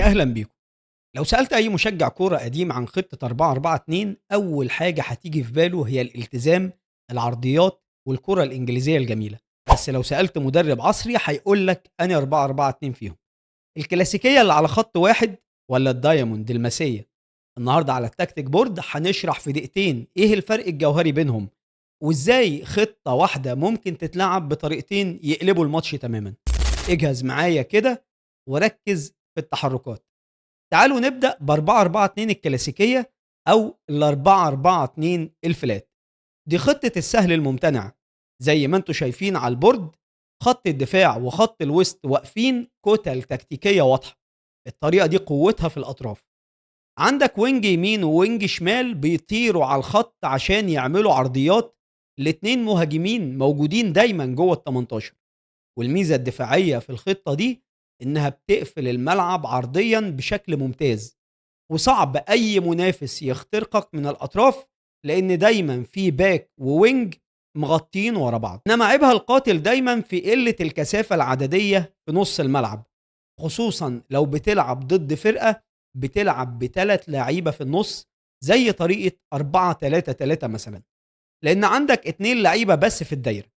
أهلا بيكم. لو سألت أي مشجع كورة قديم عن خطة 4-4-2 أول حاجة هتيجي في باله هي الالتزام، العرضيات والكرة الإنجليزية الجميلة. بس لو سألت مدرب عصري هيقول لك أنا 4-4-2 فيهم، الكلاسيكية اللي على خط واحد ولا الدايموند الماسية. النهارده على التكتيك بورد هنشرح في دقيقتين إيه الفرق الجوهري بينهم، وإزاي خطة واحدة ممكن تتلعب بطريقتين يقلبوا الماتش تماما. اجهز معايا كده وركز في التحركات. تعالوا نبدأ ب4-4-2 الكلاسيكية أو ال4-4-2 الفلات. دي خطة السهل الممتنع، زي ما انتم شايفين على البورد. خط الدفاع وخط الوسط واقفين كتل تكتيكية واضحة. الطريقة دي قوتها في الأطراف. عندك وينج يمين ووينج شمال بيطيروا على الخط عشان يعملوا عرضيات. الاتنين مهاجمين موجودين دايما جوه ال 18. والميزة الدفاعية في الخطة دي إنها بتقفل الملعب عرضيا بشكل ممتاز، وصعب أي منافس يخترقك من الأطراف، لأن دايما في باك ووينج مغطين ورا بعض. إنما عيبها القاتل دايما في قلة الكثافة العددية في نص الملعب، خصوصا لو بتلعب ضد فرقة بتلعب بثلاث لعيبة في النص، زي طريقة 4-3-3 مثلا، لأن عندك اتنين لعيبة بس في الدايرة.